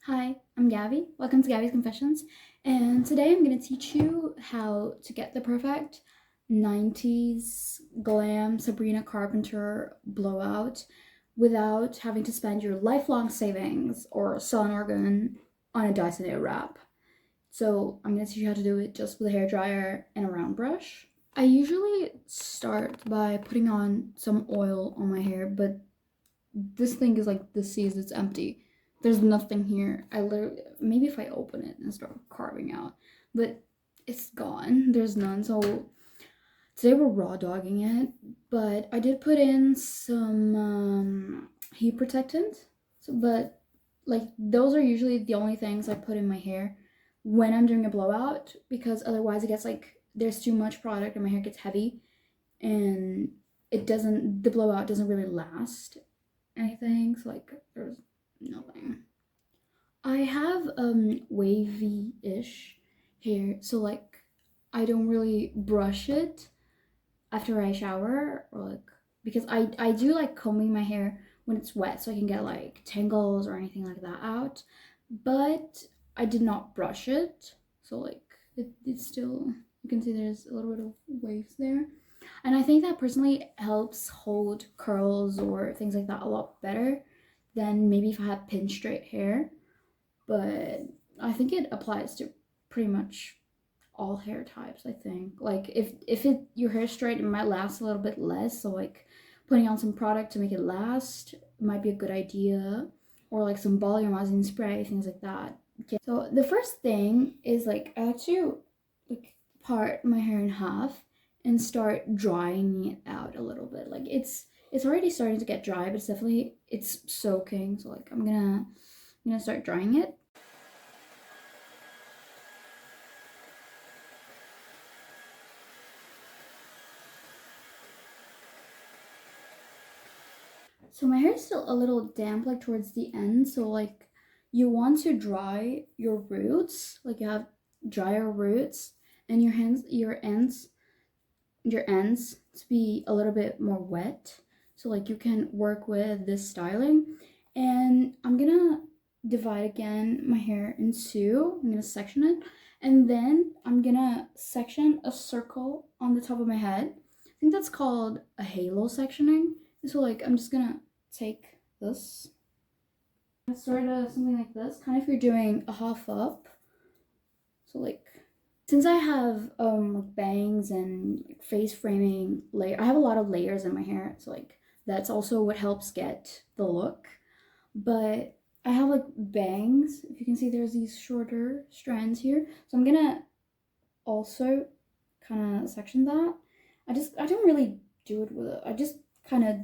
Hi, I'm Gabi. Welcome to Gabi's Confessions. And today I'm going to teach you how to get the perfect 90s glam Sabrina Carpenter blowout without having to spend your lifelong savings or sell an organ on a Dyson Airwrap. So I'm going to teach you how to do it just with a hairdryer and a round brush. I usually start by putting on some oil on my hair, but this thing is like the seas, it's empty. There's nothing here. I literally, maybe if I open it and start carving out, but it's gone. There's none. So today we're raw dogging it, but I did put in some heat protectant. But like those are usually the only things I put in my hair when I'm doing a blowout, because otherwise it gets like there's too much product and my hair gets heavy and the blowout doesn't really last anything. So like there's nothing. I have wavy-ish hair, so like I don't really brush it after I shower, or like because I do like combing my hair when it's wet so I can get like tangles or anything like that out, but I did not brush it, so like it's still, you can see there's a little bit of waves there. And I think that personally helps hold curls or things like that a lot better than maybe if I had pin straight hair. But I think it applies to pretty much all hair types, I think. Like if your hair straight, it might last a little bit less, so like putting on some product to make it last might be a good idea, or like some volumizing spray, things like that. Okay. So the first thing is like I like to like part my hair in half and start drying it out a little bit. Like it's already starting to get dry, but it's soaking. So like I'm gonna start drying it. So my hair is still a little damp like towards the end, so like you want to dry your roots, like you have drier roots, and your ends to be a little bit more wet, so like you can work with this styling. And I'm gonna divide again my hair in two. I'm gonna section it, and then I'm gonna section a circle on the top of my head. I think that's called a halo sectioning. So like I'm just gonna take this, sort of something like this, kind of if you're doing a half up. So like since I have like bangs and like face framing layer, I have a lot of layers in my hair, so like that's also what helps get the look. But I have like bangs, if you can see there's these shorter strands here, so I'm gonna also kind of section that. I don't really do it with it, I just kind of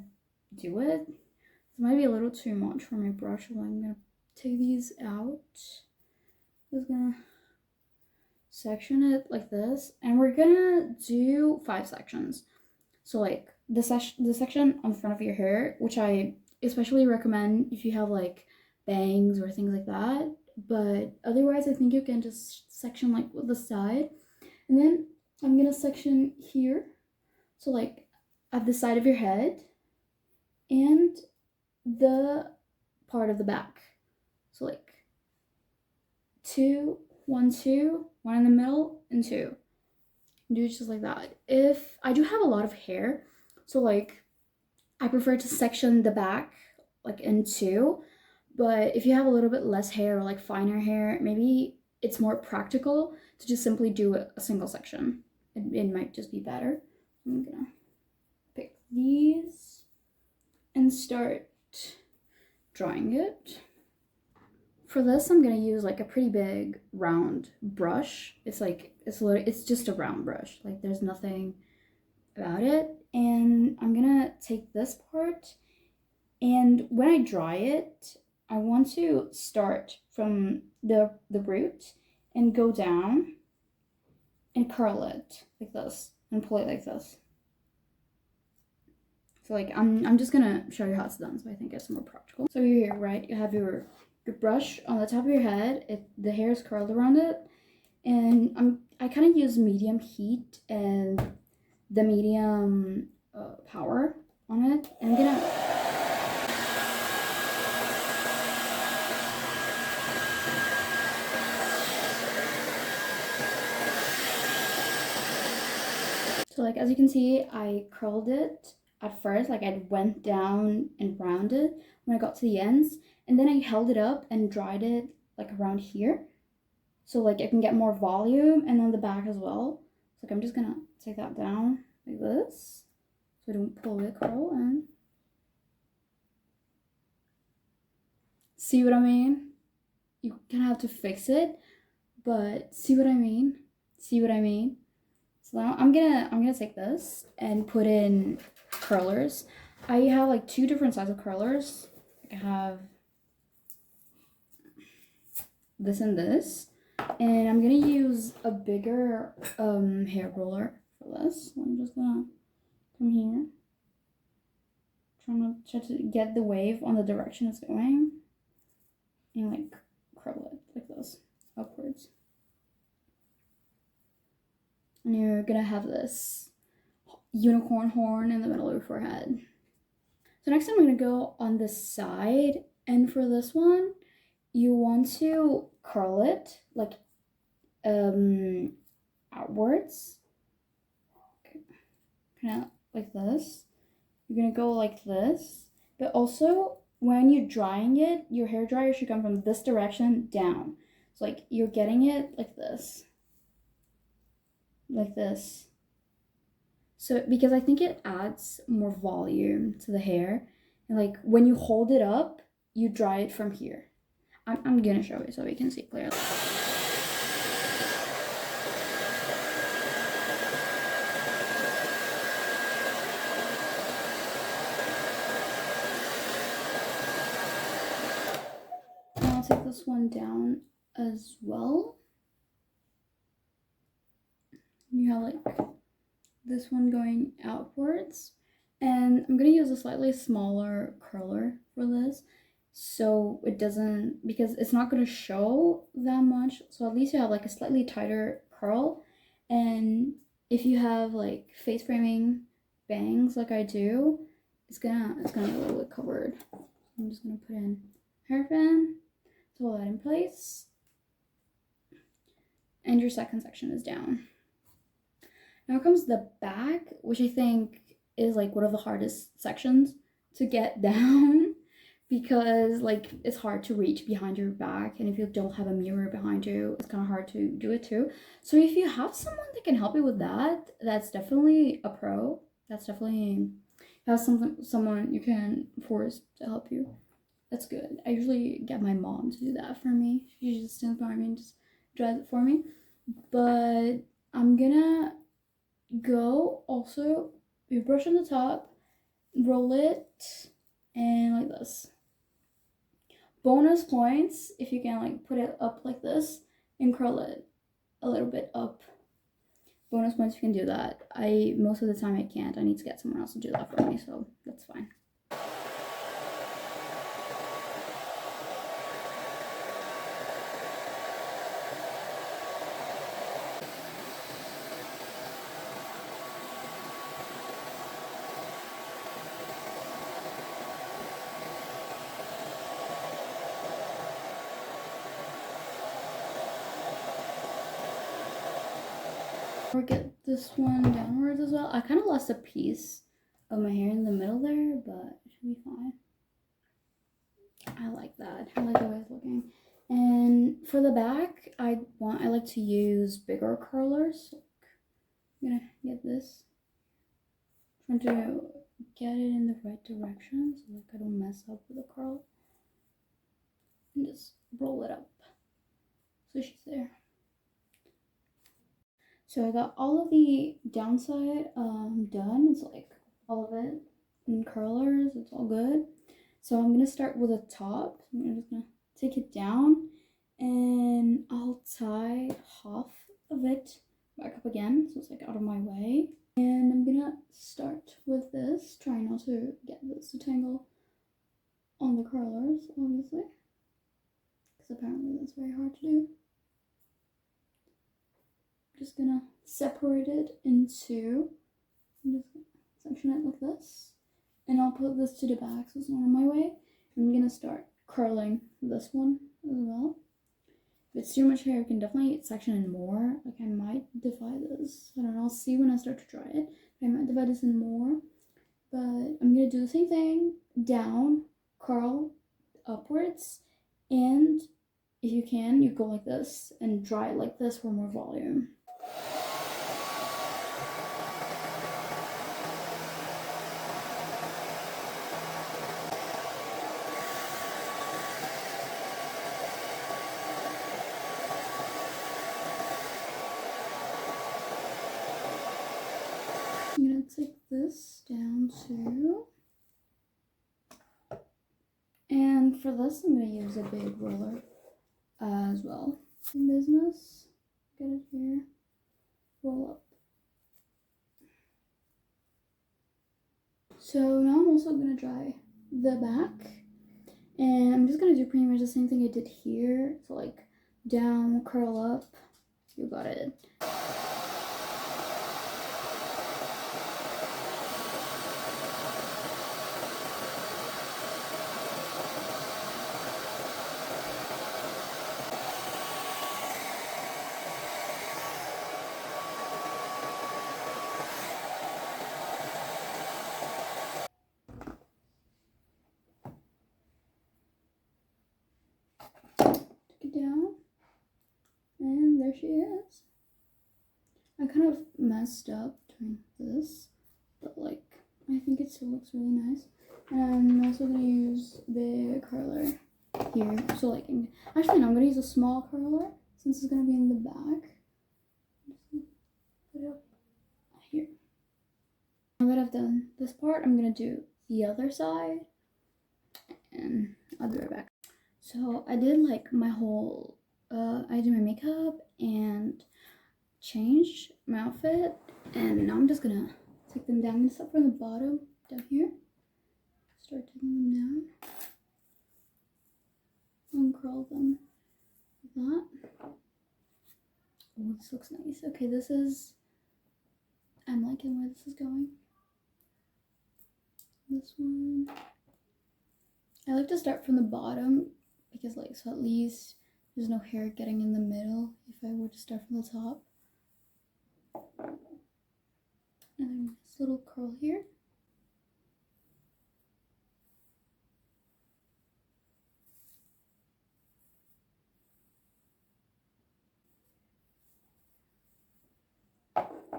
do it. It might be a little too much for my brush, so I'm gonna take these out. Just gonna section it like this, and we're gonna do 5 sections. So like the section on the front of your hair, which I especially recommend if you have like bangs or things like that, but otherwise I think you can just section like with the side. And then I'm gonna section here, so like at the side of your head and the part of the back. So like 2, 1, 2, 1 in the middle, and 2. Do it just like that. If I do have a lot of hair, so like I prefer to section the back like in 2, but if you have a little bit less hair or like finer hair, maybe it's more practical to just simply do a single section. It might just be better. I'm gonna pick these and start drawing it. For this, I'm gonna use like a pretty big round brush. It's just a round brush. Like there's nothing about it. And I'm gonna take this part, and when I dry it, I want to start from the root and go down and curl it like this and pull it like this. So like I'm just gonna show you how it's done, so I think it's more practical. So you're here, right? You have your brush on the top of your head. The hair is curled around it, and I kind of use medium heat and the medium power on it. And I'm gonna like as you can see, I curled it at first, like I went down and rounded when I got to the ends, and then I held it up and dried it like around here, so like it can get more volume, and on the back as well. So like I'm just gonna take that down like this, so I don't pull the curl in. See what I mean? You kind of have to fix it, but see what I mean? See what I mean? So now I'm gonna take this and put in curlers. I have like 2 different sizes of curlers. I have this and this, and I'm gonna use a bigger hair roller for this. So I'm just gonna come here, try to get the wave on the direction it's going, and like curl it like this upwards. And you're gonna have this unicorn horn in the middle of your forehead. So next I'm gonna go on this side, and for this one, you want to curl it like outwards. Okay. Kind of like this. You're gonna go like this, but also when you're drying it, your hair dryer should come from this direction down. So like you're getting it like this. Like this. So because I think it adds more volume to the hair, and like when you hold it up, you dry it from here. I'm gonna show you so you can see clearly. And I'll take this one down as well. You have like this one going outwards, and I'm gonna use a slightly smaller curler for this, so it doesn't, because it's not gonna show that much, so at least you have like a slightly tighter curl. And if you have like face framing bangs like I do, it's gonna be a little bit covered. I'm just gonna put in hairpin to hold that in place, and your second section is down. Now comes the back, which I think is like one of the hardest sections to get down, because like it's hard to reach behind your back, and if you don't have a mirror behind you, it's kind of hard to do it too. So if you have someone that can help you with that, that's definitely a pro. That's definitely have someone you can force to help you. That's good. I usually get my mom to do that for me. She just stands by me and just does it for me. But I'm gonna go also, you brush on the top, roll it, and like this. Bonus points if you can like put it up like this and curl it a little bit up. Bonus points if you can do that. Most of the time I can't. I need to get someone else to do that for me, so that's fine. Or get this one downwards as well. I kind of lost a piece of my hair in the middle there, but it should be fine. I like that. I like the way it's looking. And for the back, I like to use bigger curlers. I'm gonna get this. Trying to get it in the right direction so like I don't mess up with the curl. And just roll it up so she's there. So I got all of the downside done. It's like all of it in curlers. It's all good. So I'm gonna start with the top. I'm just gonna take it down, and I'll tie half of it back up again so it's like out of my way. And I'm gonna start with this, trying not to get this to tangle on the curlers, obviously, because apparently that's very hard to do. Just gonna separate it in two. I'm just gonna section it like this, and I'll put this to the back so it's not in my way. I'm gonna start curling this one as well, If it's too much hair, you can definitely section in more. Like I might divide this. I don't know. I'll see when I start to dry it. I might divide this in more. But I'm gonna do the same thing. Down, curl, upwards, and if you can, you go like this and dry it like this for more volume. I'm gonna take this down too. And for this, I'm gonna use a big roller as well. Same business. Get it here. Roll up. So now I'm also gonna dry the back. And I'm just gonna do pretty much the same thing I did here. So like down, curl up. You got it. Down, and there she is. I kind of messed up doing this, but like I think it still looks really nice. And I'm also gonna use the curler here. So like, actually no, I'm gonna use a small curler since it's gonna be in the back. Put it up here. Now that I've done this part, I'm gonna do the other side, and I'll be right back. So I did like my whole, I did my makeup and changed my outfit, and now I'm just gonna take them down. I'm gonna start from the bottom down here. Start taking them down. Uncurl them like that. Oh, this looks nice. Okay, this is, I'm liking where this is going. This one. I like to start from the bottom because like, so at least there's no hair getting in the middle if I were to start from the top. And then this little curl here.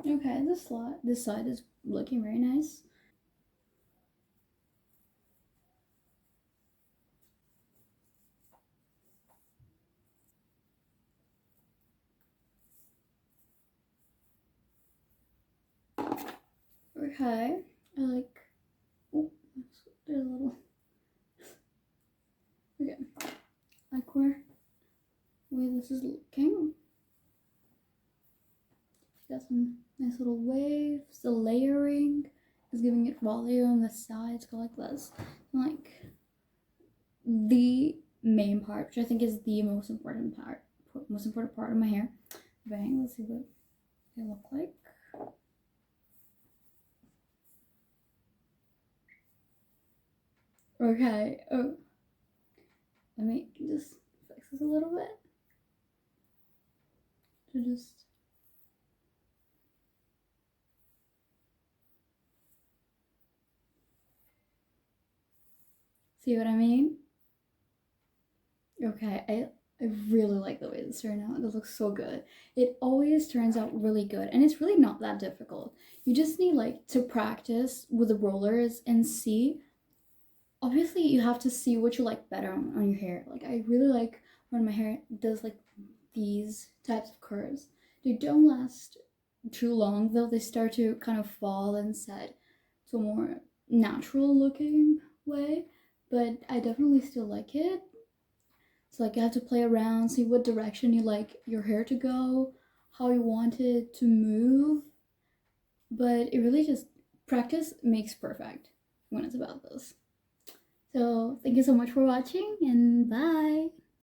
Okay, this side is looking very nice. Okay, I like, oh, there's a little, okay, like where this is looking. Got some nice little waves. The layering is giving it volume. The sides go like this. And like the main part, which I think is the most important part of my hair. Bang. Let's see what they look like. Okay. Oh, let me just fix this a little bit to just. See what I mean? Okay, I really like the way this turned out. It looks so good. It always turns out really good, and it's really not that difficult. You just need like to practice with the rollers and see. Obviously, you have to see what you like better on your hair. Like I really like when my hair does like these types of curves. They don't last too long though. They start to kind of fall and set to a more natural looking way. But I definitely still like it. So like you have to play around, see what direction you like your hair to go, how you want it to move. But it really just, practice makes perfect when it's about this. So thank you so much for watching, and bye!